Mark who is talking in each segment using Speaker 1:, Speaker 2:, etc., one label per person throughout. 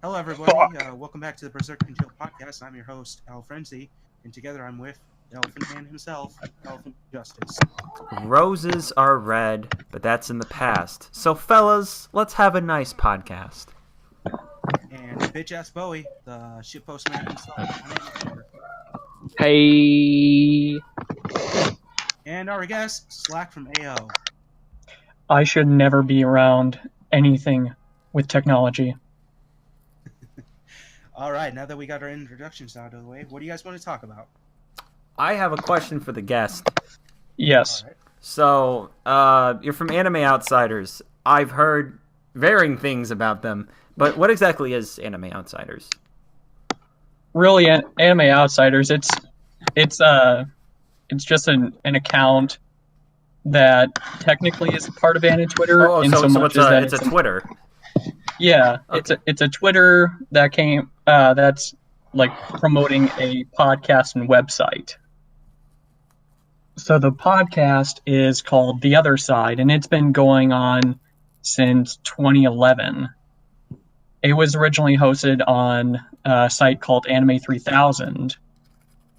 Speaker 1: Hello, everybody. Welcome back to the Berserk and Chill podcast. I'm your host, Al Frenzy, and together I'm with the Elephant Man himself, Elephant Justice.
Speaker 2: Roses are red, but that's in the past. So, fellas, let's have a nice podcast.
Speaker 1: And bitch-ass Bowie, the shitpost man himself.
Speaker 3: Hey.
Speaker 1: And our guest, Slack from AO.
Speaker 4: I should never be around anything with technology.
Speaker 1: All right, now that we got our introductions out of the way, what do you guys want to talk about?
Speaker 2: I have a question for the guest.
Speaker 4: Yes.
Speaker 1: Right.
Speaker 2: So, you're from Anime Outsiders. I've heard varying things about them, but what exactly is Anime Outsiders?
Speaker 4: Really, Anime Outsiders, it's just an account that technically is part of Anime Twitter.
Speaker 2: It's a Twitter.
Speaker 4: Yeah,
Speaker 2: Okay.
Speaker 4: it's a Twitter that that's like promoting a podcast and website. So the podcast is called The Other Side, and it's been going on since 2011. It was originally hosted on a site called Anime 3000,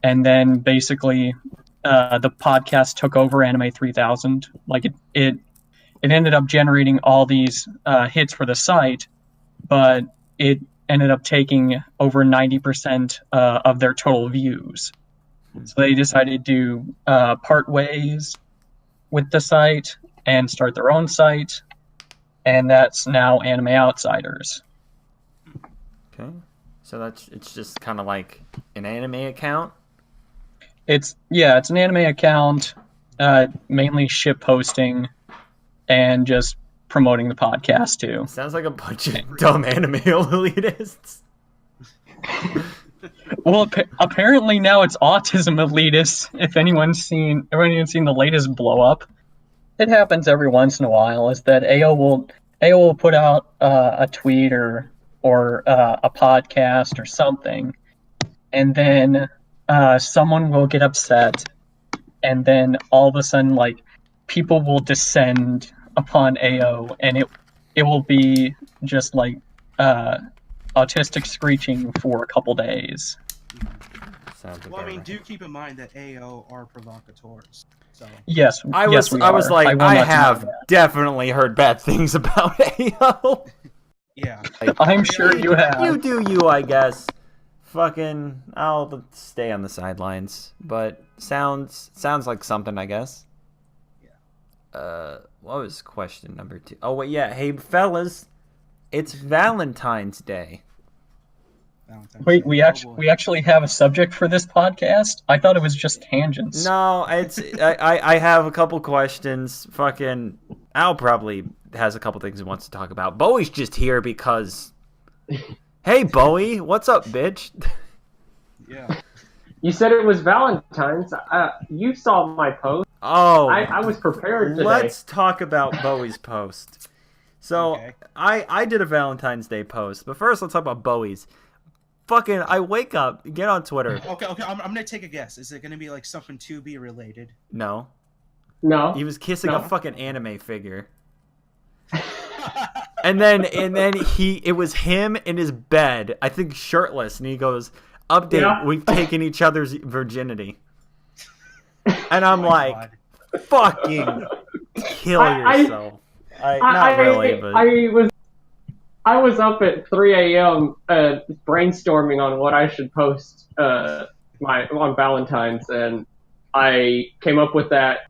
Speaker 4: and then basically the podcast took over Anime 3000. Like it ended up generating all these hits for the site, but it ended up taking over 90% of their total views. So they decided to part ways with the site and start their own site, and that's now Anime Outsiders.
Speaker 2: Okay. So it's just kind of like an anime account?
Speaker 4: It's an anime account, mainly ship posting and just promoting the podcast too.
Speaker 2: Sounds like a bunch of dumb anime elitists.
Speaker 4: Well, apparently now it's autism elitists. If anyone's seen the latest blow up, it happens every once in a while. Is that AO will put out a tweet or a podcast or something, and then someone will get upset, and then all of a sudden, like, people will descend upon AO, and it will be just like autistic screeching for a couple days.
Speaker 1: Well, I mean, do keep in mind that AO are provocateurs. So
Speaker 4: Yes,
Speaker 2: I
Speaker 4: yes,
Speaker 2: was
Speaker 4: we are.
Speaker 2: like,
Speaker 4: will
Speaker 2: I
Speaker 4: not deny
Speaker 2: have
Speaker 4: that.
Speaker 2: definitely heard bad things about AO.
Speaker 1: Yeah.
Speaker 4: I'm sure you have.
Speaker 2: You do you, I guess. Fucking, I'll stay on the sidelines, but sounds like something, I guess.
Speaker 1: Yeah.
Speaker 2: What was question number 2? Oh, wait, yeah. Hey, fellas, it's Valentine's Day.
Speaker 1: Valentine's
Speaker 4: Wait,
Speaker 1: Day.
Speaker 4: we actually have a subject for this podcast? I thought it was just tangents.
Speaker 2: No, it's I have a couple questions. Fucking, Al probably has a couple things he wants to talk about. Bowie's just here because... Hey, Bowie, what's up, bitch?
Speaker 1: Yeah.
Speaker 3: You said it was Valentine's. You saw my post.
Speaker 2: Oh,
Speaker 3: I was prepared today.
Speaker 2: let's talk about Bowie's post. So,
Speaker 1: Okay.
Speaker 2: I did a Valentine's Day post, but first let's talk about Bowie's. Fucking, I wake up, get on Twitter.
Speaker 1: Okay. I'm gonna take a guess. Is it gonna be like something to be related?
Speaker 2: No.
Speaker 3: No.
Speaker 2: He was kissing
Speaker 3: No.
Speaker 2: a fucking anime figure. And then it was him in his bed, I think shirtless, and he goes, "Update,
Speaker 3: Yeah.
Speaker 2: we've taken each other's virginity." And I'm
Speaker 1: Oh my
Speaker 2: like,
Speaker 1: God.
Speaker 2: fucking kill
Speaker 3: I-
Speaker 2: yourself. Not really, but
Speaker 3: I was up at 3 a.m. Brainstorming on what I should post on Valentine's, and I came up with that.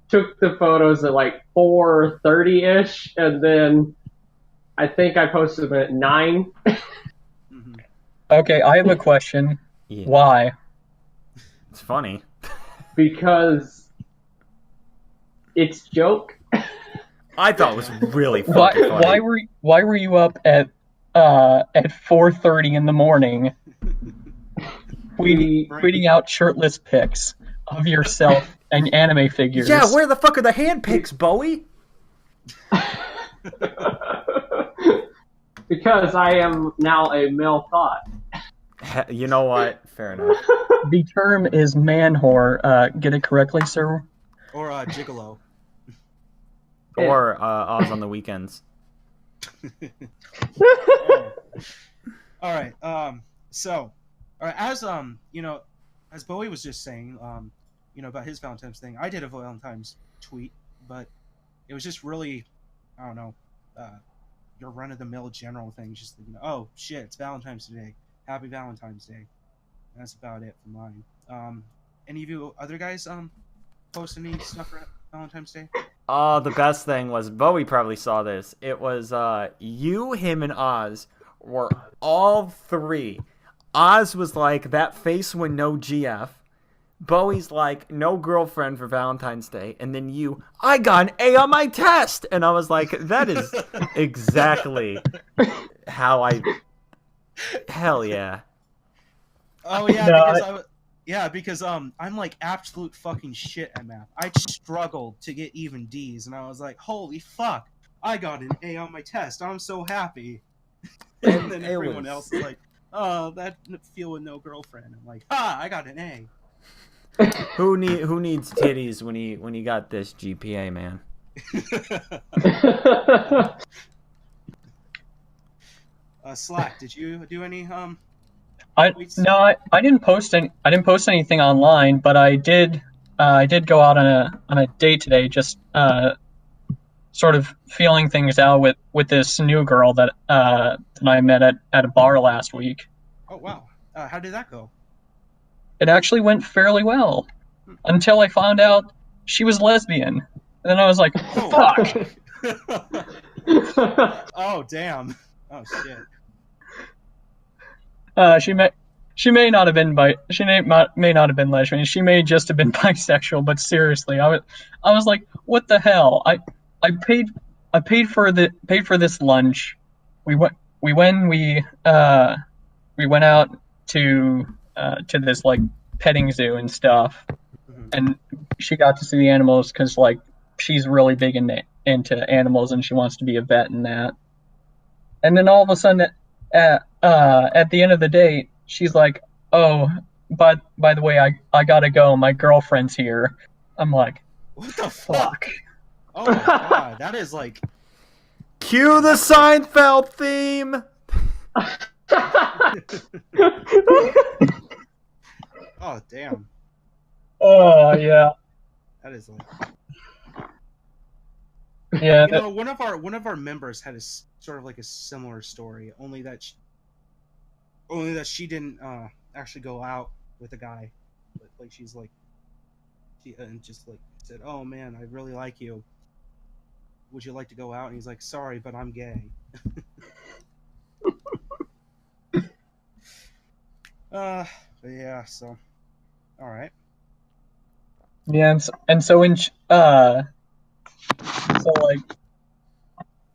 Speaker 3: Took the photos at like 4:30ish, and then I think I posted them at 9.
Speaker 1: Mhm.
Speaker 4: Okay, I have a question.
Speaker 2: yeah,
Speaker 4: Why?
Speaker 2: it's funny.
Speaker 3: Because it's joke.
Speaker 2: I thought it was really fucking funny.
Speaker 4: Why were you up at 4:30 in the morning tweeting out shirtless pics of yourself and anime figures?
Speaker 2: Yeah, where the fuck are the hand pics, Bowie?
Speaker 3: Because I am now a male thought.
Speaker 2: You know what? Fair enough.
Speaker 4: The term is man whore. Get it correctly, sir?
Speaker 1: Or gigolo.
Speaker 2: Or Oz on the weekends.
Speaker 1: Oh. All right. So, all right. As as Bowie was just saying, about his Valentine's thing, I did a Valentine's tweet, but it was just really, I don't know, your run of the mill general thing. Just oh shit, it's Valentine's today. Happy Valentine's Day. That's about it for mine. Any of you other guys post any stuff for Valentine's Day?
Speaker 2: Oh, the best thing was Bowie probably saw this. It was you, him, and Oz were all three. Oz was like that face when no GF. Bowie's like no girlfriend for Valentine's Day, and then you, I got an A on my test, and I was like, that is exactly how I. Hell yeah.
Speaker 1: Oh yeah,
Speaker 4: No,
Speaker 1: because I'm like absolute fucking shit at math. I struggled to get even D's, and I was like, holy fuck, I got an A on my test. I'm so happy. And then everyone else is like, oh, that feel with no girlfriend. I'm like, I got an A.
Speaker 2: Who needs titties when he got this GPA, man?
Speaker 1: Slack, did you do any
Speaker 4: I didn't post anything online, but I did go out on a date today, just sort of feeling things out with this new girl that I met at a bar last week.
Speaker 1: Oh wow, how did that go?
Speaker 4: It actually went fairly well until I found out she was lesbian. And then I was like, fuck.
Speaker 1: Oh damn. Oh shit.
Speaker 4: She may not have been may not have been lesbian. She may just have been bisexual. But seriously, I was like, what the hell? I paid for this lunch. We went out to this like petting zoo and stuff, and she got to see the animals because like she's really big into animals and she wants to be a vet and that. And then all of a sudden, at the end of the day, she's like, "Oh, but by the way, I gotta go. My girlfriend's here." I'm like,
Speaker 1: what the fuck? Oh my god, that is like.
Speaker 2: Cue the Seinfeld theme.
Speaker 1: Oh damn.
Speaker 4: Oh yeah.
Speaker 1: That is like.
Speaker 4: Yeah.
Speaker 1: One of our members had a sort of like a similar story, only that she didn't actually go out with a guy, but like she's like, she just like said, "Oh man, I really like you. Would you like to go out?" And he's like, "Sorry, but I'm gay." But yeah, so all right.
Speaker 4: Yeah, and so like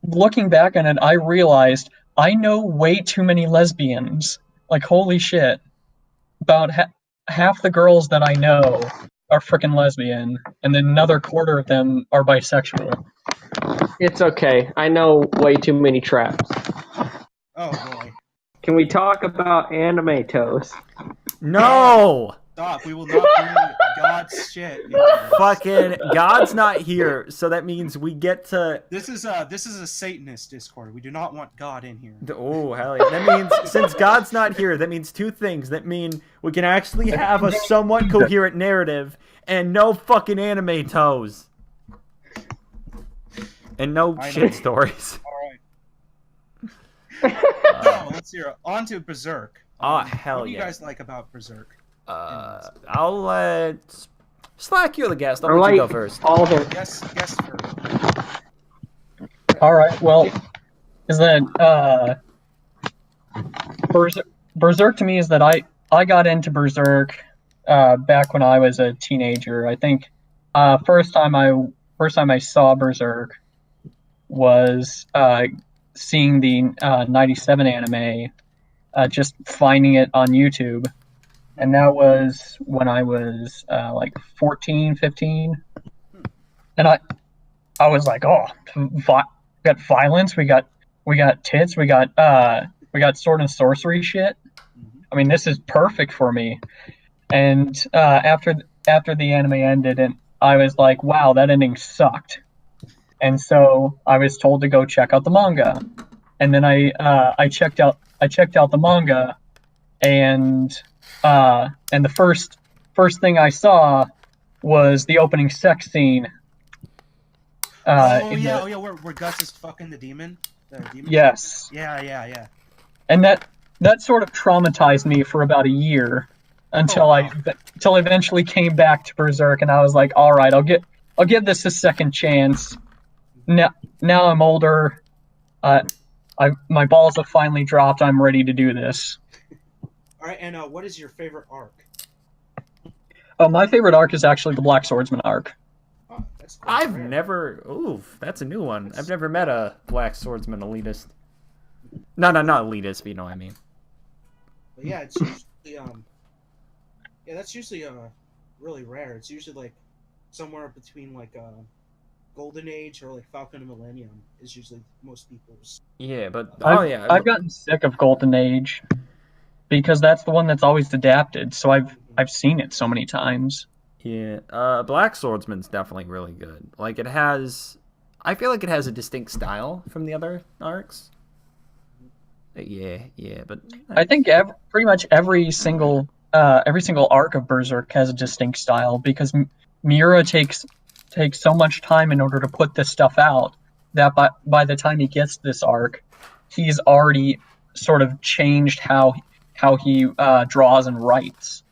Speaker 4: looking back on it, I realized I know way too many lesbians. Like holy shit, about half the girls that I know are freaking lesbian, and then another quarter of them are bisexual.
Speaker 3: It's okay. I know way too many traps.
Speaker 1: Oh boy.
Speaker 3: Can we talk about anime toes?
Speaker 2: No.
Speaker 1: Stop. We will not bring God's shit.
Speaker 2: Fucking God's not here, so that means we get to.
Speaker 1: This is a Satanist Discord. We do not want God in here.
Speaker 2: Oh hell yeah! That means since God's not here, that means two things. That mean we can actually have a somewhat coherent narrative and no fucking anime toes and no shit stories.
Speaker 1: All right. Let's hear. On to Berserk.
Speaker 2: Oh hell yeah!
Speaker 1: What do you guys like about Berserk?
Speaker 2: I'll let Slack. You're the guest. I'll let you go first.
Speaker 3: All of them.
Speaker 1: Guess first.
Speaker 4: All right. Well, is that Berserk to me is that I got into Berserk back when I was a teenager. I think first time I saw Berserk was seeing the 97 anime, just finding it on YouTube. And that was when I was like 14, 15. And I was like, oh, we got violence, we got tits, we got sword and sorcery shit. I mean, this is perfect for me. And after the anime ended, and I was like, wow, that ending sucked. And so I was told to go check out the manga. And then I checked out I checked out the manga, and the first thing I saw was the opening sex scene.
Speaker 1: Oh yeah, where Gus is fucking the demon. The demon.
Speaker 4: Yes.
Speaker 1: Yeah.
Speaker 4: And that sort of traumatized me for about a year until
Speaker 1: wow.
Speaker 4: I eventually came back to Berserk, and I was like, all right, I'll give this a second chance. Now I'm older. My balls have finally dropped. I'm ready to do this.
Speaker 1: All right, and what is your favorite arc?
Speaker 4: Oh, my favorite arc is actually the Black Swordsman arc.
Speaker 1: Oh, that's quite rare.
Speaker 2: That's a new one. I've never met a Black Swordsman elitist. No, not elitist, but you know what I mean.
Speaker 1: But yeah, it's usually that's usually really rare. It's usually like somewhere between like Golden Age or like Falcon and Millennium is usually most people's.
Speaker 2: Yeah, but
Speaker 4: I've gotten sick of Golden Age because that's the one that's always adapted. So I've seen it so many times.
Speaker 2: Yeah, Black Swordsman's definitely really good. Like I feel like it has a distinct style from the other arcs. Yeah, but
Speaker 4: I think pretty much every single arc of Berserk has a distinct style because Miura takes so much time in order to put this stuff out that by the time he gets this arc, he's already sort of changed how he draws and writes.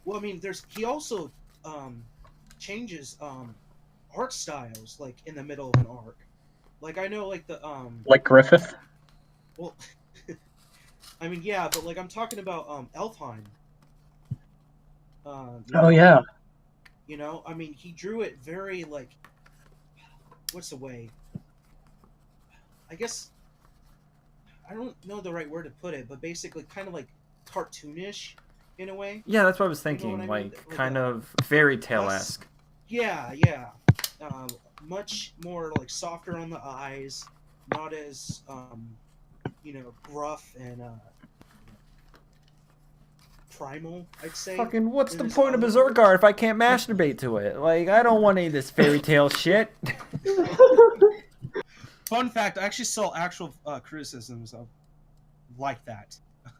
Speaker 1: Well, I mean, he also changes art styles like in the middle of an arc. Like I know, like the
Speaker 4: like Griffith.
Speaker 1: Well, I mean, yeah, but like I'm talking about Elfheim.
Speaker 4: Oh yeah.
Speaker 1: You know, I mean, he drew it very like, what's the way? I guess I don't know the right word to put it, but basically kind of like cartoonish in a way.
Speaker 2: Yeah, that's what I was thinking.
Speaker 1: You know what I mean?
Speaker 2: Like kind of fairy tale-esque.
Speaker 1: Yeah. Much more like softer on the eyes, not as gruff and primal, I'd say.
Speaker 2: Fucking what's the point of Berserk art if I can't masturbate to it? Like, I don't want any of this fairy tale shit.
Speaker 1: Fun fact, I actually saw actual criticisms of like that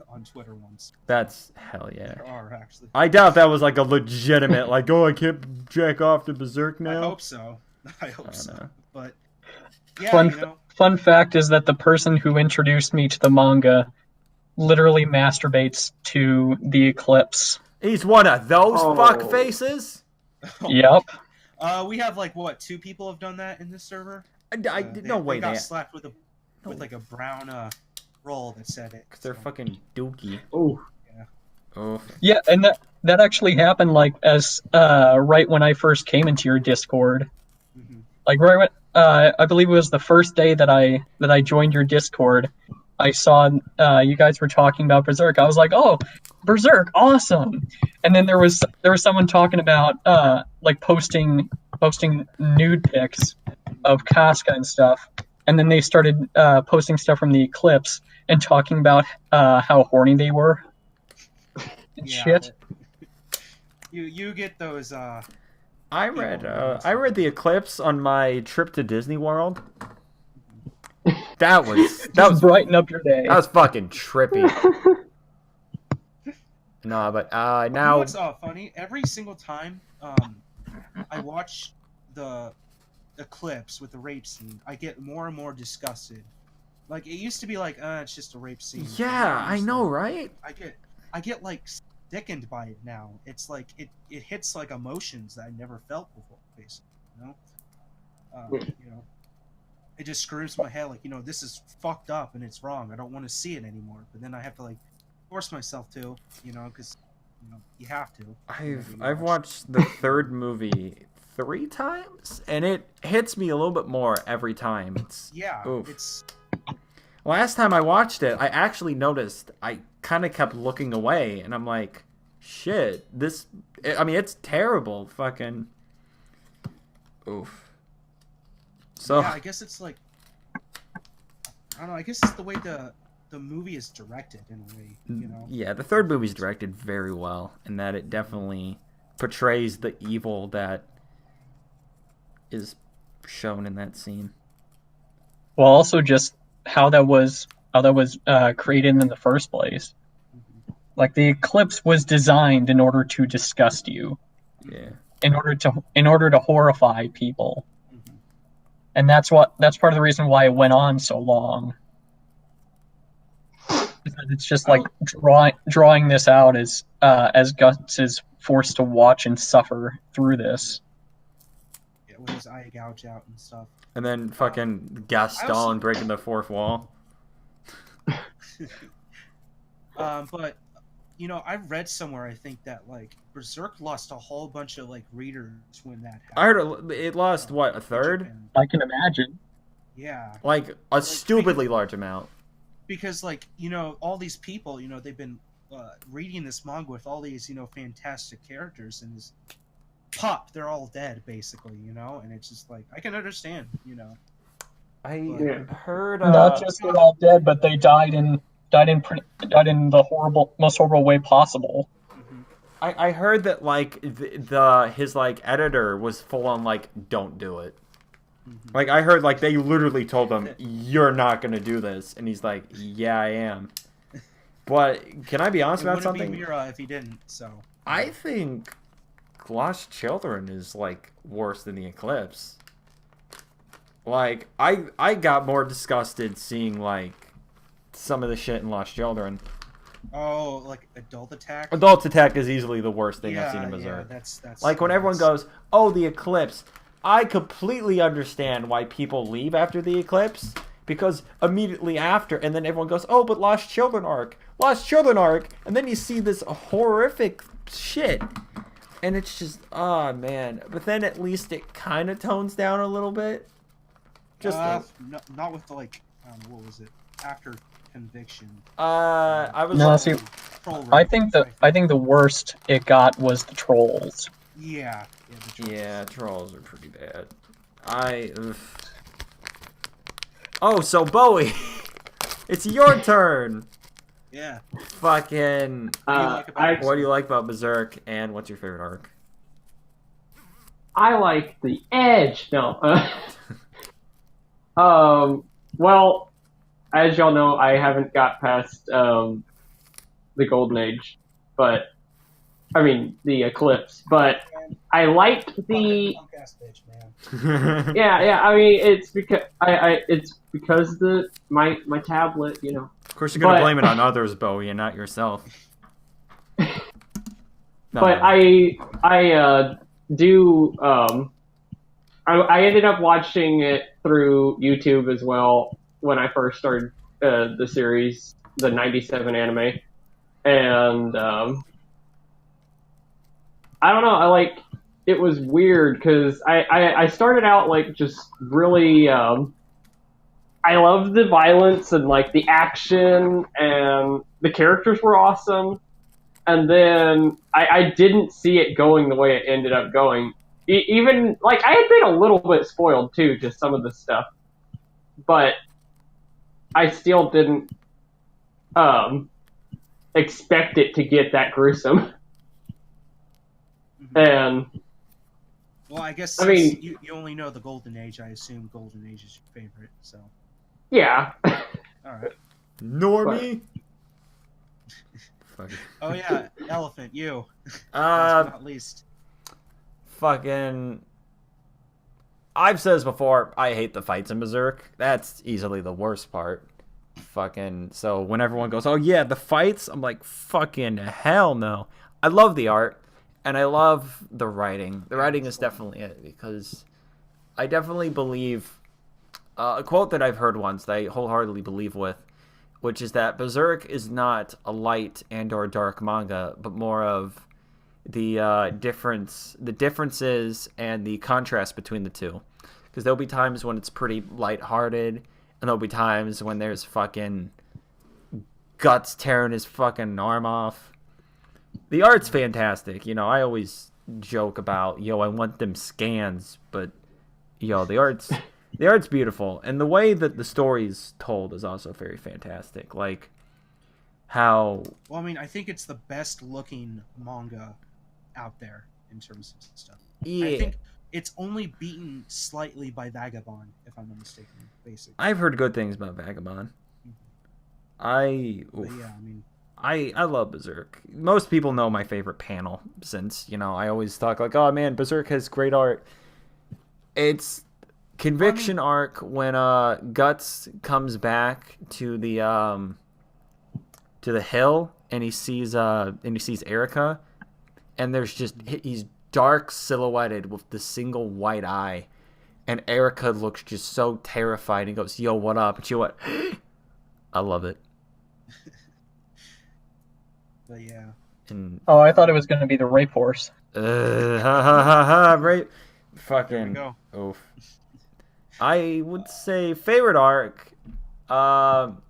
Speaker 1: on Twitter once.
Speaker 2: That's hell yeah.
Speaker 1: There are, actually.
Speaker 2: I doubt that was like a legitimate, like, oh, I can't jack off to Berserk now.
Speaker 1: I hope so. But, yeah,
Speaker 4: Fun fact is that the person who introduced me to the manga literally masturbates to the Eclipse.
Speaker 2: He's one of those fuck faces?
Speaker 4: Yep.
Speaker 1: We have, like, what, 2 people have done that in this server?
Speaker 2: No way.
Speaker 1: They got slapped with like a brown roll that said it.
Speaker 2: Because they're fucking dookie.
Speaker 3: Oh.
Speaker 1: Yeah.
Speaker 2: Oh.
Speaker 4: Yeah, and that actually happened, like, as right when I first came into your Discord.
Speaker 1: Mm-hmm.
Speaker 4: Like, right when, I believe it was the first day that I joined your Discord, I saw you guys were talking about Berserk. I was like, oh, Berserk, awesome! And then there was someone talking about like posting nude pics of Casca and stuff, and then they started posting stuff from the Eclipse and talking about how horny they were. And shit.
Speaker 1: You get those.
Speaker 2: I read the Eclipse on my trip to Disney World. That was
Speaker 4: brighten up your day.
Speaker 2: That was fucking trippy. No, but now.
Speaker 1: You know what's funny? Every single time I watch the Eclipse with the rape scene, I get more and more disgusted. Like, it used to be like, it's just a rape scene.
Speaker 2: Yeah, I know, right?
Speaker 1: I get like sickened by it now. It's like it hits like emotions that I never felt before, basically. You know, it just screws my head. Like, this is fucked up and it's wrong. I don't want to see it anymore. But then I have to like force myself to, because you have to.
Speaker 2: I've watched the third movie 3 times, and it hits me a little bit more every time. It's last time I watched it, I actually noticed I kind of kept looking away, and I'm like, shit, it's terrible. Fucking oof. So
Speaker 1: yeah, I guess it's like, I don't know. I guess it's the way the movie is directed in a way.
Speaker 2: Yeah, the third movie's directed very well, in that it definitely portrays the evil that is shown in that scene.
Speaker 4: Well, also just how that was created in the first place.
Speaker 1: Mhm.
Speaker 4: Like the eclipse was designed in order to disgust you,
Speaker 2: Yeah.
Speaker 4: in order to horrify people,
Speaker 1: Mhm.
Speaker 4: and that's part of the reason why it went on so long. Because it's just like
Speaker 1: Oh,
Speaker 4: drawing this out as Guts is forced to watch and suffer through this.
Speaker 1: yeah, with his eye gouge out and stuff.
Speaker 2: And then
Speaker 1: Uh,
Speaker 2: fucking
Speaker 1: I also,
Speaker 2: Gaston breaking the fourth wall.
Speaker 1: but I've read somewhere I think that like Berserk lost a whole bunch of like readers when that happened.
Speaker 2: I heard it lost what, a
Speaker 1: in
Speaker 2: third?
Speaker 1: Japan.
Speaker 4: I can imagine.
Speaker 1: Yeah,
Speaker 2: Like a stupidly large amount.
Speaker 1: because like all these people they've been reading this manga with all these fantastic characters and is pop they're all dead basically and it's just like I can understand.
Speaker 2: I
Speaker 3: Yeah.
Speaker 2: heard
Speaker 4: Not just they're all dead, but they died in the most horrible way possible.
Speaker 1: Mm-hmm.
Speaker 2: I heard that like his like editor was full on like don't do it.
Speaker 1: Mm-hmm.
Speaker 2: Like I heard like they literally told him you're not gonna do this, and he's like yeah I am. But can I be honest
Speaker 1: It
Speaker 2: about
Speaker 1: wouldn't
Speaker 2: something?
Speaker 1: be Mira if he didn't. So
Speaker 2: I think Lost Children is like worse than the Eclipse. Like I got more disgusted seeing like some of the shit in Lost Children.
Speaker 1: oh, like Adult Attack.
Speaker 2: Adult Attack is easily the worst thing I've
Speaker 1: Yeah,
Speaker 2: seen in
Speaker 1: yeah,
Speaker 2: Berserk.
Speaker 1: that's
Speaker 2: Like when everyone goes, "Oh, the Eclipse," I completely understand why people leave after the Eclipse because immediately after, and then everyone goes, "Oh, but Lost Children arc, and then you see this horrific shit, and it's just, oh man. But then at least it kind of tones down a little bit. Just
Speaker 1: not with the like what was it after Conviction.
Speaker 2: I was
Speaker 4: No,
Speaker 2: like,
Speaker 4: see,
Speaker 1: Troll
Speaker 4: I
Speaker 1: Raid,
Speaker 4: think the worst it got was the trolls.
Speaker 1: yeah the Trolls.
Speaker 2: yeah, trolls are pretty bad. Ugh. Oh, so Bowie, it's your turn.
Speaker 1: Yeah.
Speaker 2: Fucking. What do you like about Berserk, and what's your favorite arc?
Speaker 3: I like the edge. No. Well, as y'all know, I haven't got past the Golden Age, but I mean the Eclipse. But I liked the
Speaker 1: Punk ass bitch, man.
Speaker 3: yeah. I mean it's because my tablet,
Speaker 2: Of course, you're gonna
Speaker 3: But-
Speaker 2: blame it on others, Bowie, and not yourself. No,
Speaker 3: But I do I ended up watching it through YouTube as well when I first started the series, the '97 anime, and I don't know, it was weird because I started out like just really I loved the violence and like the action and the characters were awesome. And then I didn't see it going the way it ended up going. Even, like, I had been a little bit spoiled, too, to some of the stuff. But I still didn't expect it to get that gruesome.
Speaker 1: Mhm.
Speaker 3: And,
Speaker 1: Well, I guess
Speaker 3: I mean-
Speaker 1: since you only know the Golden Age, I assume Golden Age is your favorite. So,
Speaker 3: yeah.
Speaker 1: all right.
Speaker 2: Normie. Fuck it.
Speaker 1: Oh yeah, Elephant, you. Last but not least.
Speaker 2: Fucking. I've said this before. I hate the fights in Berserk. That's easily the worst part. Fucking. So when everyone goes, "Oh yeah, the fights," I'm like, "Fucking hell no!" I love the art, and I love the writing. The writing is definitely it because I definitely believe a quote that I've heard once that I wholeheartedly believe with, which is that Berserk is not a light and or dark manga, but more of the differences and the contrast between the two. Because there'll be times when it's pretty lighthearted, and there'll be times when there's fucking Guts tearing his fucking arm off. The art's fantastic. I always joke about, I want them scans, but the art's beautiful, and the way that the story's told is also very fantastic. Like how.
Speaker 1: Well, I mean, I think it's the best looking manga out there in terms of stuff.
Speaker 2: Yeah,
Speaker 1: I think it's only beaten slightly by Vagabond, if I'm not mistaken. Basically.
Speaker 2: I've heard good things about Vagabond.
Speaker 1: But yeah, I mean,
Speaker 2: I love Berserk. Most people know my favorite panel since, I always talk like, oh man, Berserk has great art. It's Conviction arc when Guts comes back to the hill and he sees Erica, and he's dark silhouetted with the single white eye, and Erica looks just so terrified and goes, "Yo, what up?" And she went, I love it.
Speaker 1: but yeah.
Speaker 2: And
Speaker 4: Oh, I thought it was going to be the rape horse.
Speaker 2: ha ha ha ha, right?
Speaker 1: There we
Speaker 2: Fucking
Speaker 1: go.
Speaker 2: oof. I would say favorite arc. Not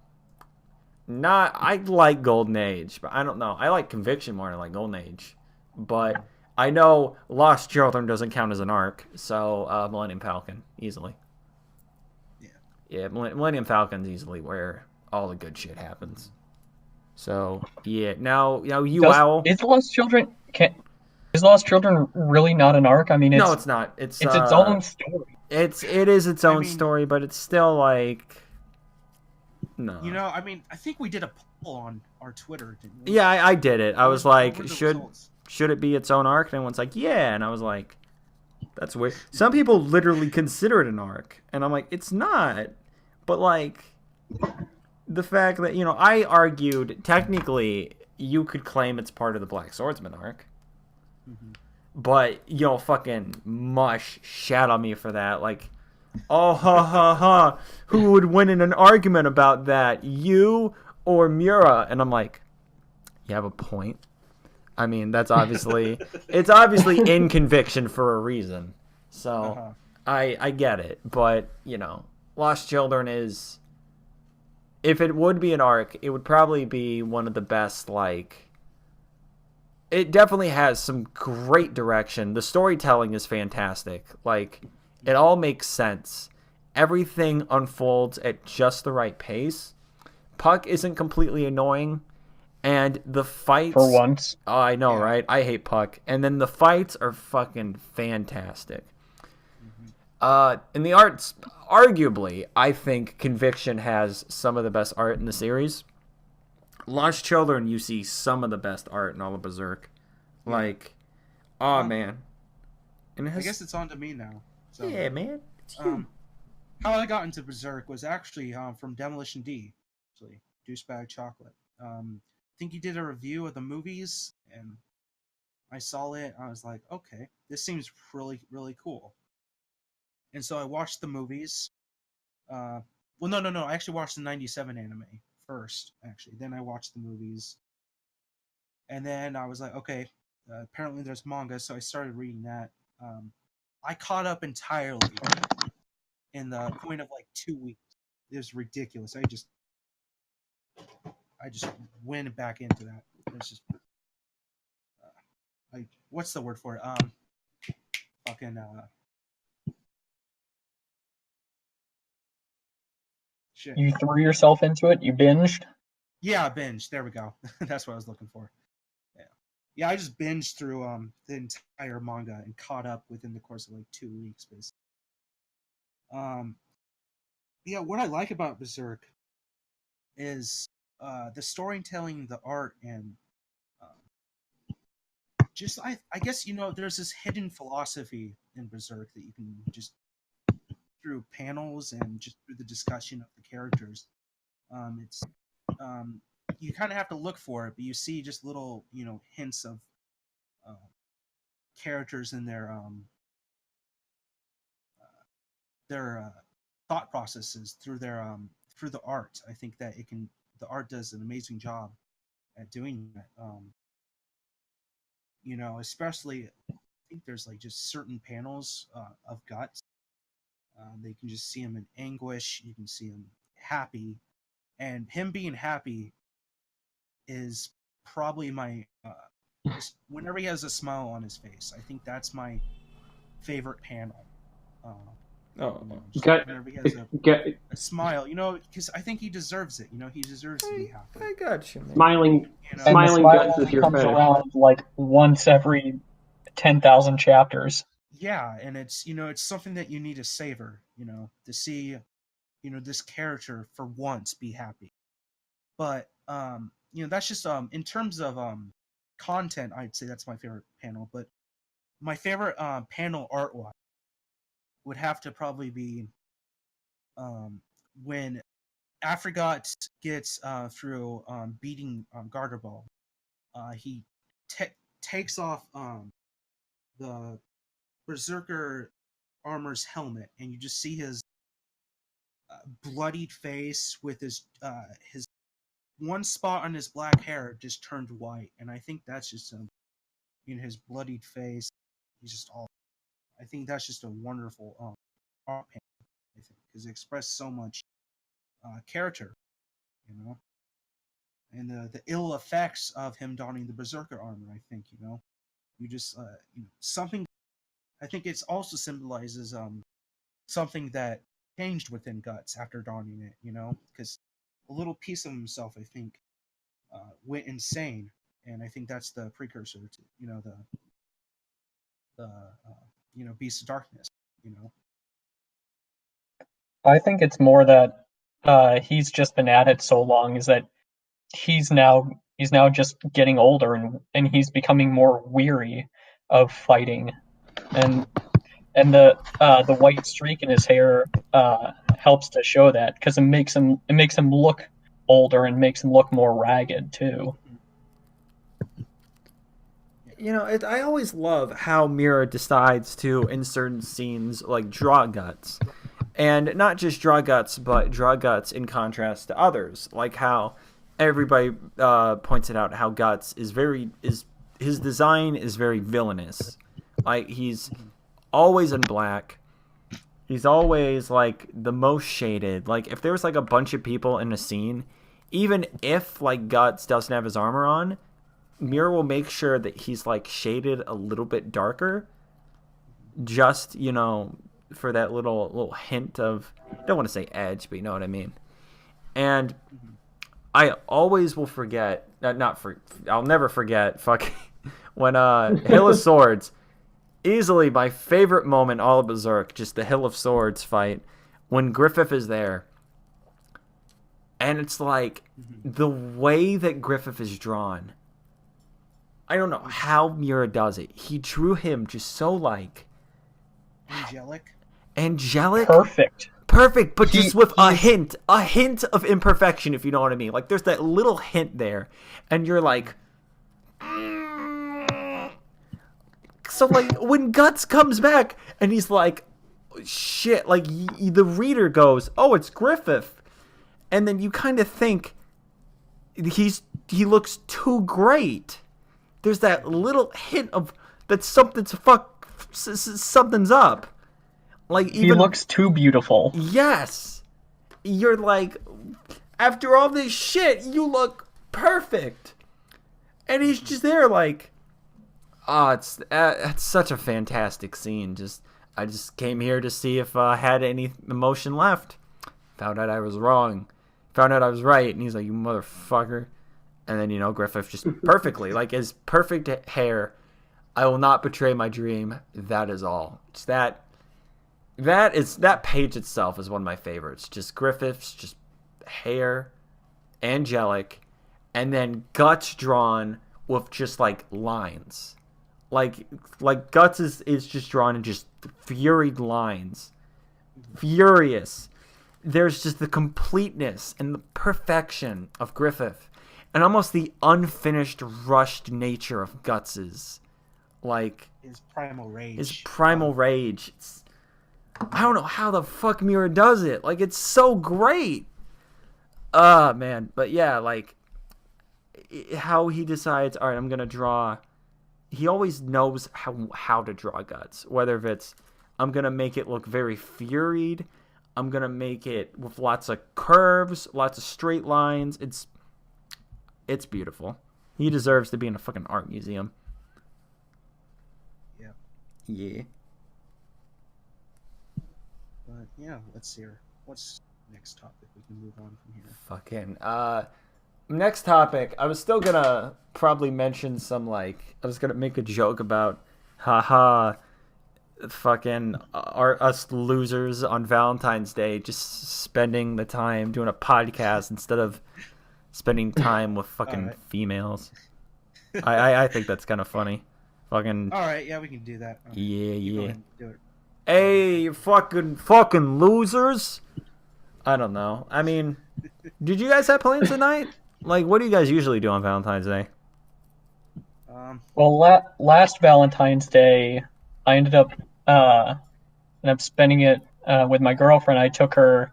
Speaker 2: I like Golden Age, but I don't know. I like Conviction more than I like Golden Age. But I know Lost Children doesn't count as an arc, so Millennium Falcon easily.
Speaker 1: Yeah.
Speaker 2: Yeah, Millennium Falcon's easily where all the good shit happens. So yeah, now you Owl.
Speaker 4: Is Lost Children really not an arc? I mean,
Speaker 2: No, it's not. It's
Speaker 4: its own story.
Speaker 2: It is its own
Speaker 1: I mean,
Speaker 2: story, but it's still like no.
Speaker 1: I mean, I think we did a poll on our Twitter, didn't we?
Speaker 2: Yeah, I did it. I was
Speaker 1: What
Speaker 2: like,
Speaker 1: were the
Speaker 2: should
Speaker 1: results?
Speaker 2: it be its own arc? And everyone's like, yeah. And I was like, that's weird. Some people literally consider it an arc, and I'm like, it's not. But like, the fact that I argued technically you could claim it's part of the Black Swordsman arc, but fucking Mush shat on me for that. Like, oh ha ha ha, who would win in an argument about that, you or Mura? And I'm like, you have a point. I mean, it's obviously in Conviction for a reason. So I get it, but Lost Children is, if it would be an arc, it would probably be one of the best. Like, it definitely has some great direction. The storytelling is fantastic. Like, it all makes sense. Everything unfolds at just the right pace. Puck isn't completely annoying. And the fights...
Speaker 4: For once.
Speaker 2: Oh, I know, right? I hate Puck. And then the fights are fucking fantastic. And the art's... Arguably, I think Conviction has some of the best art in the series. Lost Children, you see some of the best art in all of Berserk. Like, oh, man. And
Speaker 1: I guess it's on to me now. So,
Speaker 2: yeah, man. It's you.
Speaker 1: How I got into Berserk was actually from Demolition D. Actually, Douchebag Chocolate. I think he did a review of the movies, and I saw it. I was like, okay, this seems really, really cool. And so I watched the movies. Well, no. I actually watched the '97 anime first. Actually, then I watched the movies, and then I was like, okay, apparently there's manga, so I started reading that. I caught up entirely in the point of like 2 weeks. It was ridiculous. I just went back into that. It's just like, what's the word for it? Fucking shit.
Speaker 4: You threw yourself into it? You binged?
Speaker 1: Yeah, binge. There we go. That's what I was looking for. Yeah. I just binged through the entire manga and caught up within the course of like 2 weeks, basically. Yeah, what I like about Berserk is the storytelling, the art, and just I guess there's this hidden philosophy in Berserk that you can just through panels and just through the discussion of the characters. It's you kind of have to look for it, but you see just little hints of characters and their thought processes through through the art. I think that the art does an amazing job at doing that. Especially I think there's like just certain panels of Guts. They can just see him in anguish. You can see him happy, and him being happy is probably my whenever he has a smile on his face. I think that's my favorite panel. Whenever he has a smile, because I think he deserves it. He deserves to be happy.
Speaker 2: I got you, man.
Speaker 3: Smiling Guts is your
Speaker 4: comes
Speaker 3: face.
Speaker 4: around like once every 10,000 chapters.
Speaker 1: Yeah, and it's it's something that you need to savor. To see this character for once be happy. But that's just in terms of content, I'd say that's my favorite panel. But my favorite panel art wise would have to probably be when Afrigot gets through beating Garterball. He takes off the Berserker armor's helmet, and you just see his bloodied face with his one spot on his black hair just turned white, and I think that's just his bloodied face. He's just all. I think that's just a wonderful art panel. I think because it expressed so much character, and the ill effects of him donning the Berserker armor. I think you just something. I think it also symbolizes something that changed within Guts after donning it. Because a little piece of himself, I think, went insane, and I think that's the precursor to the Beast of Darkness.
Speaker 4: I think it's more that he's just been at it so long, is that he's now just getting older, and he's becoming more weary of fighting, and the white streak in his hair helps to show that, because it makes him look older and makes him look more ragged too.
Speaker 2: I always love how Mira decides to, in certain scenes, like, draw Guts. And not just draw Guts, but draw Guts in contrast to others. Like how everybody points it out, how Guts his design is very villainous. Like, he's always in black. He's always, like, the most shaded. Like, if there's, like, a bunch of people in a scene, even if, like, Guts doesn't have his armor on, Mira will make sure that he's, like, shaded a little bit darker, just, for that little hint of, I don't want to say edge, but you know what I mean. And I always will forget, I'll never forget fucking when Hill of Swords, easily my favorite moment all of Berserk, just the Hill of Swords fight, when Griffith is there. And it's like, the way that Griffith is drawn, I don't know how Mira does it. He drew him just so, like, angelic, perfect, but just with a hint of imperfection, if you know what I mean. Like, there's that little hint there, and you're like, so, like, when Guts comes back and he's like, shit, like, the reader goes, oh, it's Griffith, and then you kind of think he looks too great. There's that little hint of that something's up. Like, even,
Speaker 4: he looks too beautiful.
Speaker 2: Yes. You're like, after all this shit, you look perfect. And he's just there like, oh, it's such a fantastic scene. I just came here to see if I had any emotion left. Found out I was wrong. Found out I was right. And he's like, you motherfucker. And then, Griffith just perfectly, like, his perfect hair. I will not betray my dream. That is all. It's that page itself is one of my favorites. Just Griffith's just hair, angelic, and then Guts drawn with just, like, lines. Like Guts is just drawn in just furied lines. Furious. There's just the completeness and the perfection of Griffith, and almost the unfinished, rushed nature of Guts's. Like,
Speaker 1: his primal rage.
Speaker 2: I don't know how the fuck Mira does it. Like, it's so great. Man. But yeah, like, how he decides, all right, I'm going to draw. He always knows how to draw Guts. Whether if it's, I'm going to make it look very furied. I'm going to make it with lots of curves, lots of straight lines. It's beautiful. He deserves to be in a fucking art museum. Yeah.
Speaker 1: But yeah, let's see here. What's next topic? We can move on from here.
Speaker 2: Fucking next topic. I was still gonna probably mention some, like, I was gonna make a joke about haha fucking us losers on Valentine's Day just spending the time doing a podcast instead of spending time with fucking females. I think that's kind of funny. Fucking.
Speaker 1: All right, yeah, we can do that.
Speaker 2: Yeah,
Speaker 1: You go
Speaker 2: yeah.
Speaker 1: ahead and do it.
Speaker 2: Hey, you fucking losers. I don't know. I mean, did you guys have plans tonight? Like, what do you guys usually do on Valentine's Day?
Speaker 4: Well, last Valentine's Day, I ended up spending it with my girlfriend. I took her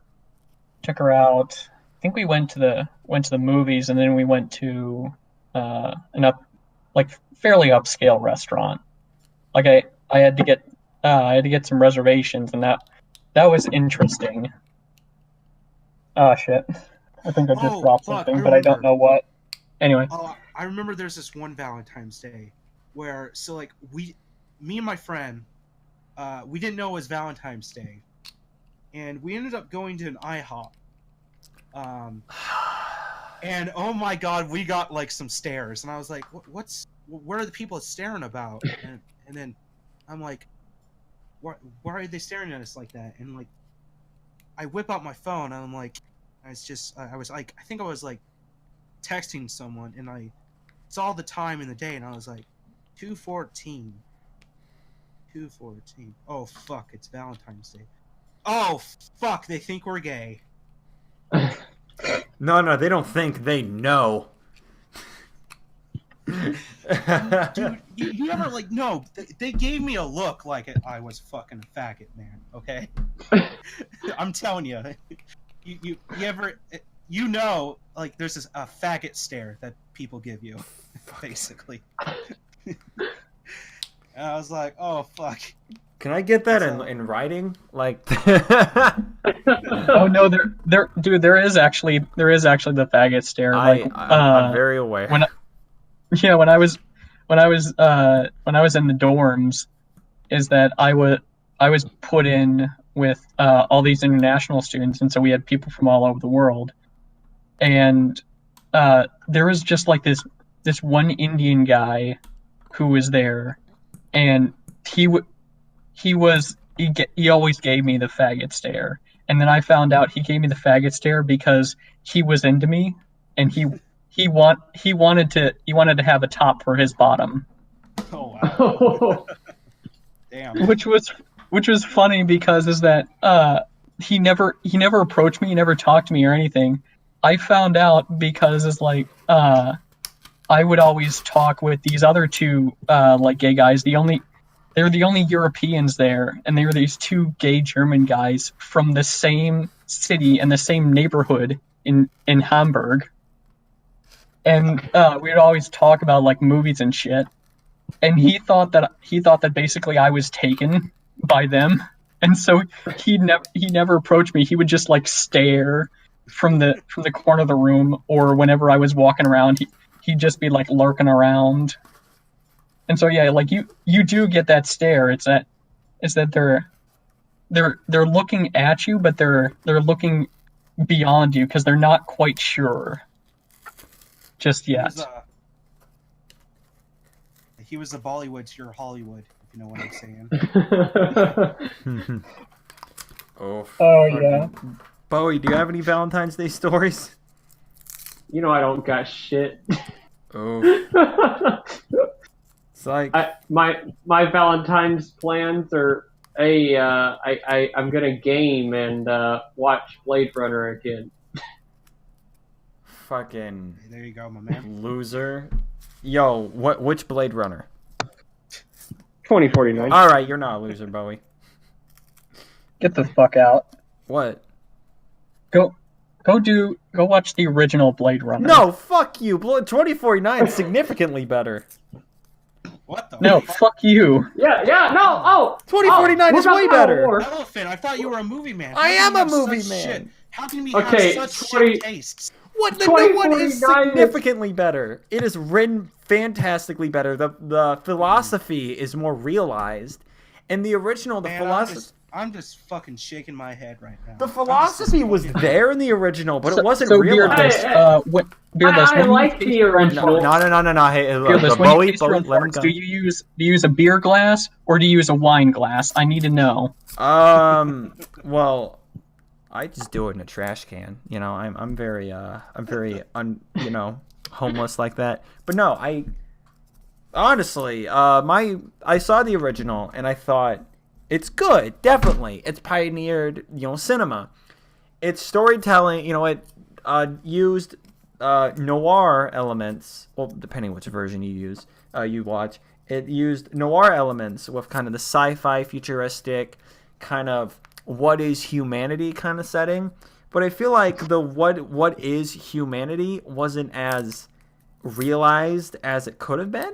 Speaker 4: out. I think we went to the movies, and then we went to fairly upscale restaurant. Like I had to get some reservations, and that was interesting. Oh shit! I think I just dropped something, but I don't know what. Anyway.
Speaker 1: I remember there's this one Valentine's Day where me and my friend, we didn't know it was Valentine's Day, and we ended up going to an IHOP. And oh my god, we got like some stares, and I was like, what are the people staring about? And then I'm like, why are they staring at us like that? And like, I whip out my phone, and I'm like, I think I was like texting someone, and I saw the time in the day, and I was like, 2:14. Oh fuck, it's Valentine's Day. Oh fuck, they think we're gay.
Speaker 2: No, they don't think, they know.
Speaker 1: Dude, you ever like, no, they gave me a look like I was fucking a faggot, man, okay? I'm telling you, you ever, like, there's a faggot stare that people give you, basically. And I was like, oh fuck.
Speaker 2: Can I get that in writing? Like,
Speaker 4: oh no, there is actually the faggot stare.
Speaker 2: I'm very aware.
Speaker 4: When I was in the dorms, is that I was put in with all these international students, and so we had people from all over the world, and there was just like this one Indian guy who was there, and he always gave me the faggot stare. And then I found out he gave me the faggot stare because he was into me, and he wanted to have a top for his bottom.
Speaker 1: Oh wow. Damn.
Speaker 4: Which was funny because is that he never approached me, he never talked to me or anything. I found out because it's like I would always talk with these other two like gay guys. They were the only Europeans there, and they were these two gay German guys from the same city and the same neighborhood in Hamburg. And we'd always talk about like movies and shit. And he thought that basically I was taken by them, and so he never approached me. He would just like stare from the corner of the room, or whenever I was walking around, he'd just be like lurking around. And so yeah, like you do get that stare. It's that they're looking at you, but they're looking beyond you because they're not quite sure just yet.
Speaker 1: He was the Bollywood to your Hollywood, if you know what I'm saying.
Speaker 4: Oh yeah.
Speaker 2: Bowie, do you have any Valentine's Day stories?
Speaker 3: You know I don't got shit.
Speaker 2: Oh. It's like
Speaker 3: my Valentine's plans are I'm gonna game and watch Blade Runner again.
Speaker 2: Fucking
Speaker 1: There you go, my man.
Speaker 2: loser. Yo, which Blade Runner?
Speaker 3: 2049.
Speaker 2: All right, you're not a loser, Bowie.
Speaker 4: Get the fuck out.
Speaker 2: What?
Speaker 4: Go watch the original Blade Runner.
Speaker 2: No, fuck you. 2049 is significantly better.
Speaker 1: What the
Speaker 4: No,
Speaker 1: fuck?
Speaker 4: fuck you.
Speaker 3: Yeah, no.
Speaker 2: 2049 is way better.
Speaker 1: Elephant, I thought you were a movie man.
Speaker 2: I am a movie
Speaker 1: such
Speaker 2: man.
Speaker 1: Shit? How can we
Speaker 3: Okay,
Speaker 1: have such shit tastes?
Speaker 2: What? The new one is
Speaker 3: 2049
Speaker 2: significantly better. It is written fantastically better. The philosophy is more realized. In the original, the
Speaker 1: Man,
Speaker 2: philosophy...
Speaker 1: I'm just fucking shaking my head right now.
Speaker 2: The philosophy was there in the original, but it wasn't
Speaker 4: so
Speaker 2: realized.
Speaker 4: Beardless,
Speaker 3: I like the original.
Speaker 2: No. Hey,
Speaker 4: Beardless,
Speaker 2: Bowie,
Speaker 4: when you
Speaker 2: let him
Speaker 4: farts,
Speaker 2: go.
Speaker 4: do you use a beer glass or do you use a wine glass? I need to know.
Speaker 2: Well, I just do it in a trash can. You know, I'm very homeless like that. But no, I honestly, I saw the original and I thought it's good. Definitely, it's pioneered cinema. Its storytelling, it used noir elements. Well, depending which version you watch. It used noir elements with kind of the sci-fi, futuristic, kind of what is humanity kind of setting. But I feel like the what is humanity wasn't as realized as it could have been,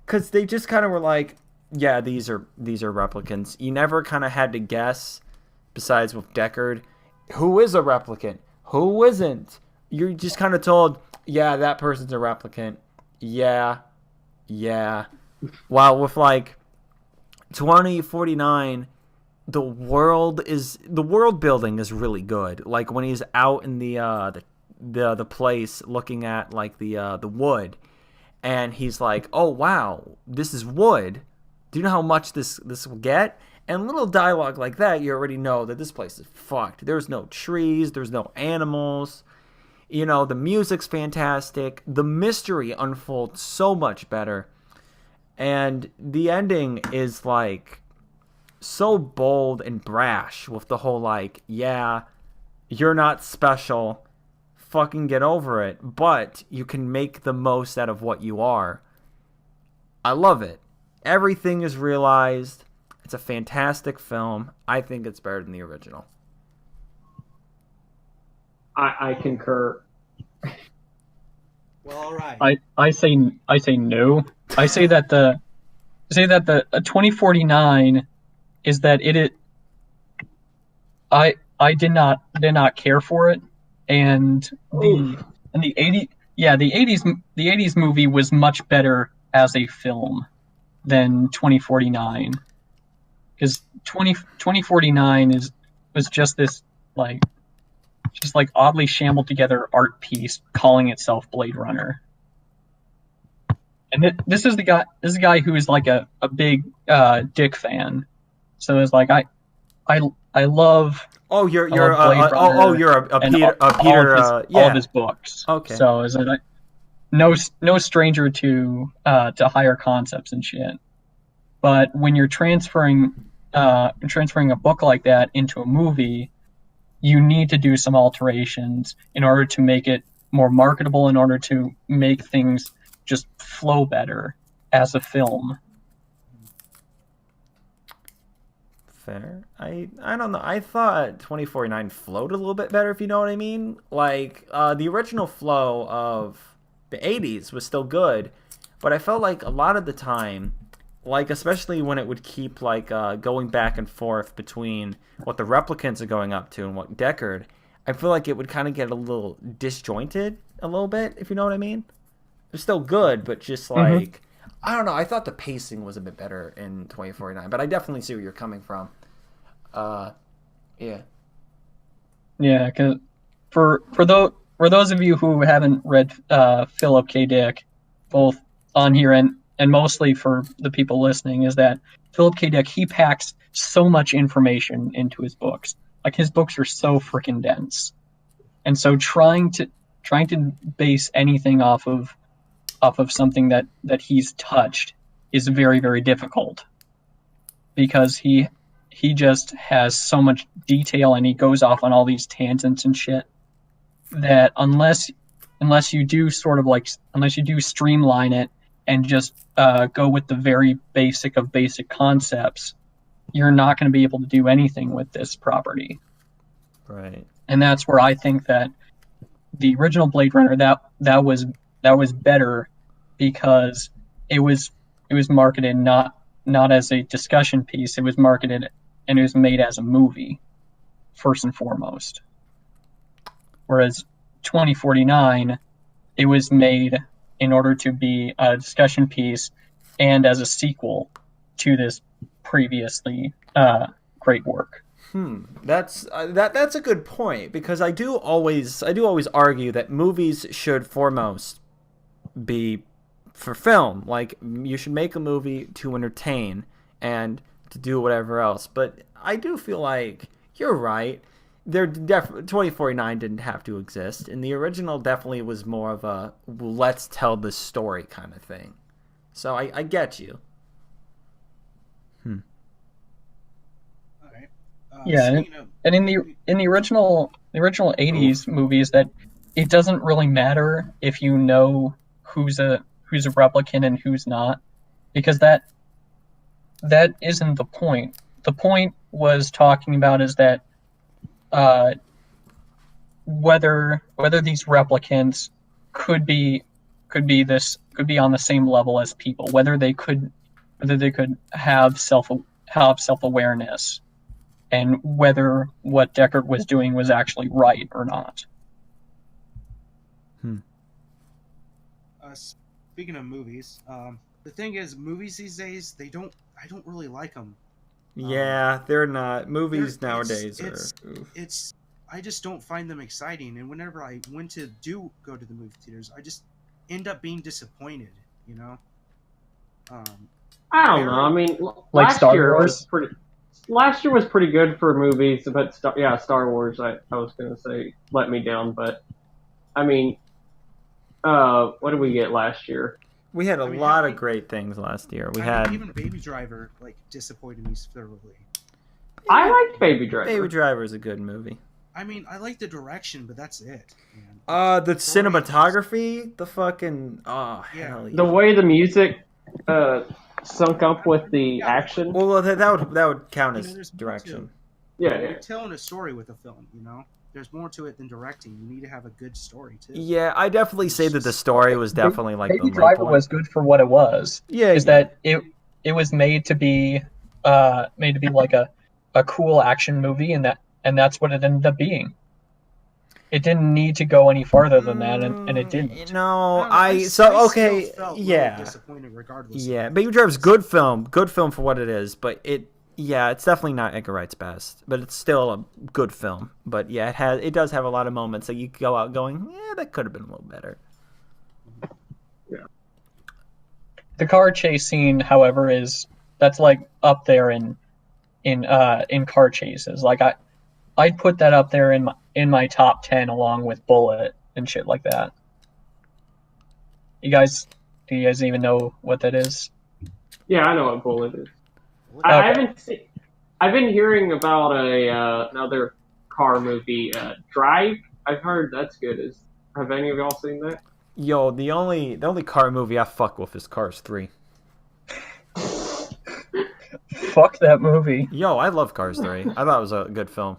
Speaker 2: because they just kind of were like, yeah, these are replicants. You never kind of had to guess, besides with Deckard, who is a replicant, who isn't. You're just kind of told, yeah, that person's a replicant. Yeah. While with like 2049, the world building is really good. Like when he's out in the place looking at like the wood, and he's like, oh wow, this is wood. Do you know how much this will get? And little dialogue like that, you already know that this place is fucked. There's no trees, there's no animals. The music's fantastic. The mystery unfolds so much better. And the ending is like so bold and brash with the whole like, yeah, you're not special. Fucking get over it. But you can make the most out of what you are. I love it. Everything is realized. It's a fantastic film. I think it's better than the original.
Speaker 3: I concur.
Speaker 1: Well, all right.
Speaker 4: I say no. I say that the 2049 is that it. I did not care for it, and the 80s movie was much better as a film than 2049, because 2049 was just this like oddly shambled together art piece calling itself Blade Runner. And this is the guy who is like a big Dick fan. So it's like I love.
Speaker 2: Oh, you're
Speaker 4: Blade Runner
Speaker 2: you're a
Speaker 4: and
Speaker 2: Peter
Speaker 4: all of his books.
Speaker 2: Okay.
Speaker 4: So is it no stranger to higher concepts and shit. But when you're transferring a book like that into a movie, you need to do some alterations in order to make it more marketable, in order to make things just flow better as a film.
Speaker 2: Fair. I don't know. I thought 2049 flowed a little bit better, if you know what I mean. Like, the original flow of the 80s was still good, but I felt like a lot of the time, like especially when it would keep like going back and forth between what the replicants are going up to and what Deckard, I feel like it would kind of get a little disjointed a little bit, if you know what I mean. It's still good, but just like I don't know. I thought the pacing was a bit better in 2049, but I definitely see where you're coming from. Yeah.
Speaker 4: Yeah, because for those of you who haven't read Philip K. Dick, both on here and mostly for the people listening, is that Philip K. Dick, he packs so much information into his books. Like, his books are so freaking dense, and so trying to base anything off of something that he's touched is very, very difficult, because he just has so much detail, and he goes off on all these tangents and shit, that unless you do streamline it and just go with the very basic of basic concepts, you're not going to be able to do anything with this property.
Speaker 2: Right.
Speaker 4: And that's where I think that the original Blade Runner, that was better, because it was marketed not as a discussion piece. It was marketed and it was made as a movie, first and foremost. Whereas 2049, it was made in order to be a discussion piece and as a sequel to this previously great work.
Speaker 2: That's a good point, because I do always argue that movies should foremost be for film. Like, you should make a movie to entertain and to do whatever else. But I do feel like you're right. there 2049 didn't have to exist, and the original definitely was more of a let's tell the story kind of thing. So I get you.
Speaker 1: All right.
Speaker 4: Yeah, and in the original 80s movies, that it doesn't really matter if you know who's a replicant and who's not, because that isn't the point. The point was talking about is that whether these replicants could be on the same level as people, whether they could have self-awareness, and whether what Deckard was doing was actually right or not.
Speaker 1: Speaking of movies, the thing is, movies these days, I don't really like them.
Speaker 2: Yeah, they're not. Movies nowadays
Speaker 1: it's I just don't find them exciting, and whenever I went to go to the movie theaters, I just end up being disappointed, you know?
Speaker 3: I don't know. I mean,
Speaker 4: Like Star Wars?
Speaker 3: Last year was pretty good for movies, but Star Wars, I was going to say, let me down. But, I mean, what did we get last year?
Speaker 2: We had a lot of great things last year.
Speaker 1: Even Baby Driver disappointed me thoroughly.
Speaker 3: I liked Baby Driver.
Speaker 2: Baby Driver is a good movie.
Speaker 1: I mean, I like the direction, but that's it, man.
Speaker 2: The cinematography, the fucking hell yeah.
Speaker 3: The way the music sunk up with the action.
Speaker 2: Well, that would count as direction.
Speaker 1: You're telling a story with a film, you know. There's more to it than directing. You need to have a good story too.
Speaker 2: Yeah, I definitely say that the story was definitely like
Speaker 4: Baby Driver was good for what it was.
Speaker 2: Yeah,
Speaker 4: that it was made to be like a cool action movie, and that's what it ended up being. It didn't need to go any farther than that, and it didn't.
Speaker 2: No,
Speaker 1: really disappointed regardless.
Speaker 2: Yeah, Baby Driver's good film for what it is, but it's definitely not Edgar Wright's best, but it's still a good film. But yeah, it does have a lot of moments that you go out going, yeah, that could have been a little better.
Speaker 3: Yeah.
Speaker 4: The car chase scene, however, that's like up there in car chases. Like I'd put that up there in my top 10 along with Bullet and shit like that. Do you guys even know what that is?
Speaker 3: Yeah, I know what Bullet is. I haven't seen. I've been hearing about another car movie, Drive. I've heard that's good. Have any of y'all seen that?
Speaker 2: Yo, the only car movie I fuck with is Cars 3.
Speaker 4: Fuck that movie.
Speaker 2: Yo, I love Cars 3. I thought it was a good film.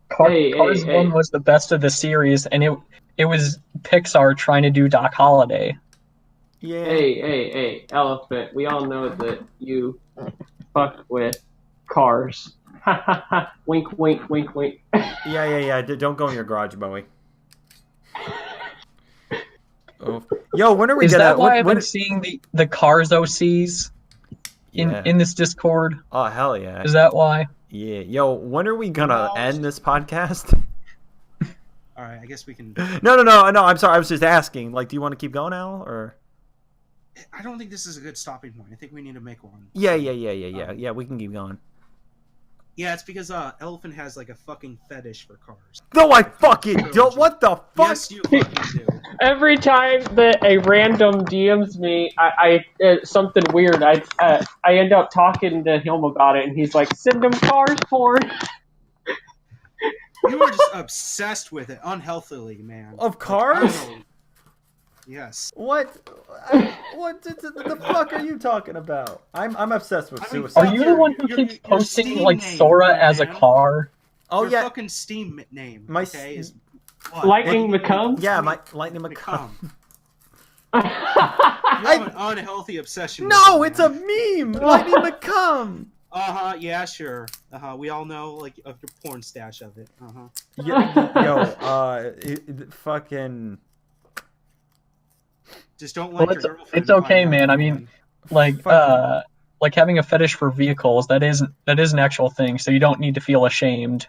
Speaker 4: Cars 1 was the best of the series, and it was Pixar trying to do Doc Holliday.
Speaker 2: Yeah.
Speaker 3: Hey, Elephant. We all know that you fuck with cars. Wink, wink, wink, wink.
Speaker 2: Yeah. Don't go in your garage, Bowie. Oh. Yo, when are we gonna?
Speaker 4: Is that why I've been seeing the Cars OCs in this Discord?
Speaker 2: Oh hell yeah!
Speaker 4: Is that why?
Speaker 2: Yeah. Yo, when are we gonna end this podcast?
Speaker 1: All right, I guess we can.
Speaker 2: No. I'm sorry. I was just asking. Like, do you want to keep going, Al, or?
Speaker 1: I don't think this is a good stopping point. I think we need to make one.
Speaker 2: Yeah. Yeah, we can keep going.
Speaker 1: Yeah, it's because Elephant has like a fucking fetish for cars.
Speaker 2: No, I fucking don't. What the fuck?
Speaker 1: Yes, you fucking do.
Speaker 3: Every time that a random DMs me, I something weird, I end up talking to him about it, and he's like, "Send him cars porn."
Speaker 1: You are just obsessed with it, unhealthily, man.
Speaker 2: Of cars?
Speaker 1: Yes.
Speaker 2: What the fuck are you talking about? I'm obsessed with suicide.
Speaker 4: Are you the one who keeps posting like Sora as a car?
Speaker 1: Oh your fucking Steam name.
Speaker 2: My
Speaker 1: is
Speaker 3: what? Lightning McCum?
Speaker 2: Yeah, my Lightning McCum.
Speaker 1: You have an unhealthy obsession.
Speaker 2: No, it's a meme. Lightning McCum.
Speaker 1: Yeah, sure. We all know like of your porn stash of it.
Speaker 2: Fucking.
Speaker 1: Just don't like your girlfriend.
Speaker 4: It's okay, man. I mean, like having a fetish for vehicles, that is an actual thing, so you don't need to feel ashamed.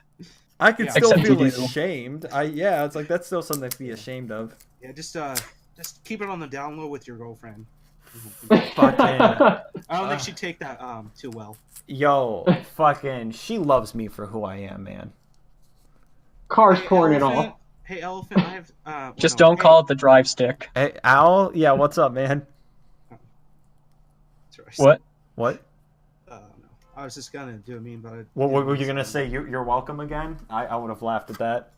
Speaker 2: I could still feel ashamed. It's like that's still something to be ashamed of.
Speaker 1: Yeah, just keep it on the down low with your girlfriend.
Speaker 2: Fucking
Speaker 1: I don't think she'd take that too well.
Speaker 2: yo, fucking, she loves me for who I am, man.
Speaker 3: Cars,
Speaker 1: Hey,
Speaker 3: porn, and
Speaker 1: Elephant.
Speaker 3: all.
Speaker 1: Hey, Elephant. I have.
Speaker 4: Just don't call it the drive stick.
Speaker 2: Hey, Al, yeah, what's up, man?
Speaker 4: What?
Speaker 2: What?
Speaker 1: No. I was just gonna do a meme, but
Speaker 2: What were you gonna say? You're welcome again? I would have laughed at that.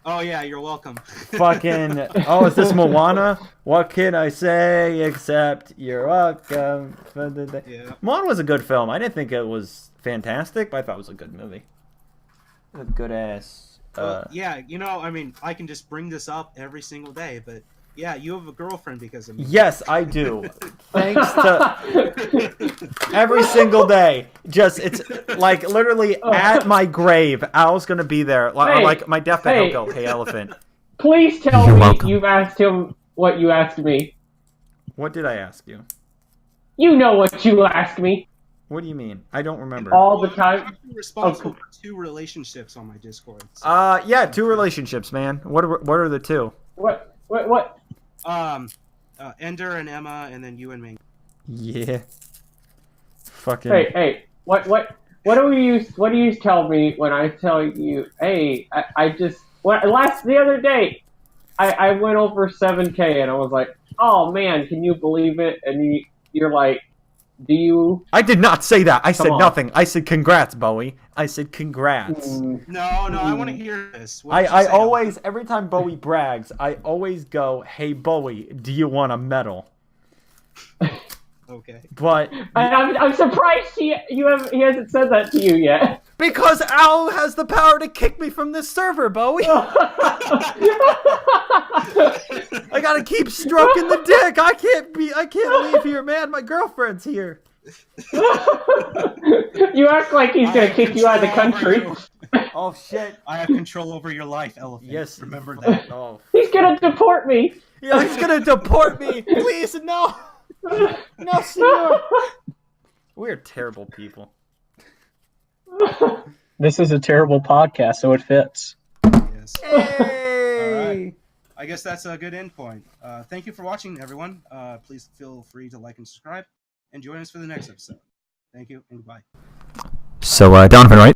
Speaker 1: Oh yeah, you're welcome.
Speaker 2: Fucking. Oh, is this Moana? What can I say except you're welcome?
Speaker 1: Yeah.
Speaker 2: Moana was a good film. I didn't think it was fantastic, but I thought it was a good movie. A good ass.
Speaker 1: Yeah, I mean, I can just bring this up every single day, but yeah, you have a girlfriend because of me.
Speaker 2: Yes, I do. Thanks to every single day. Just it's like literally at my grave. Al's gonna be there.
Speaker 3: Hey,
Speaker 2: like my deathbed,
Speaker 3: hey.
Speaker 2: he'll go, "Hey, elephant."
Speaker 3: Please tell
Speaker 2: You're
Speaker 3: me
Speaker 2: welcome.
Speaker 3: you've asked him what you asked me.
Speaker 2: What did I ask you?
Speaker 3: You know what you asked me
Speaker 2: What do you mean? I don't remember.
Speaker 3: all the time.
Speaker 1: I'm responsible for 2 relationships on my Discord. So.
Speaker 2: Yeah, 2 relationships, man. What are the 2?
Speaker 3: What?
Speaker 1: Ender and Emma, and then you and me.
Speaker 2: Yeah. Fucking.
Speaker 3: Hey, what do you tell me when I tell you, hey, the other day, I went over 7K and I was like, oh man, can you believe it? And you're like, do you?
Speaker 2: I did not say that. I said
Speaker 3: on.
Speaker 2: nothing. I said congrats, Bowie. I said congrats.
Speaker 1: No, I want to hear this. What did you
Speaker 2: I
Speaker 1: say,
Speaker 2: always, every time Bowie brags, I always go, hey, Bowie, do you want a medal?
Speaker 1: Okay.
Speaker 2: But
Speaker 3: I'm surprised he hasn't said that to you yet.
Speaker 2: because Al has the power to kick me from this server, Bowie. I gotta keep stroking the dick. I can't leave here, man. My girlfriend's here.
Speaker 3: You act like he's gonna kick you out of the country.
Speaker 2: Oh shit.
Speaker 1: I have control over your life, Elephant.
Speaker 2: Yes.
Speaker 1: Remember that.
Speaker 2: Oh.
Speaker 3: He's gonna deport me.
Speaker 2: Yeah, he's gonna deport me. Please, no. No, senor. We're terrible people.
Speaker 4: This is a terrible podcast, so it fits.
Speaker 1: Yes.
Speaker 2: Hey.
Speaker 1: All right. I guess that's a good end point. Thank you for watching, everyone. Please feel free to like and subscribe, and join us for the next episode. Thank you, and goodbye.
Speaker 2: So, Donovan, right?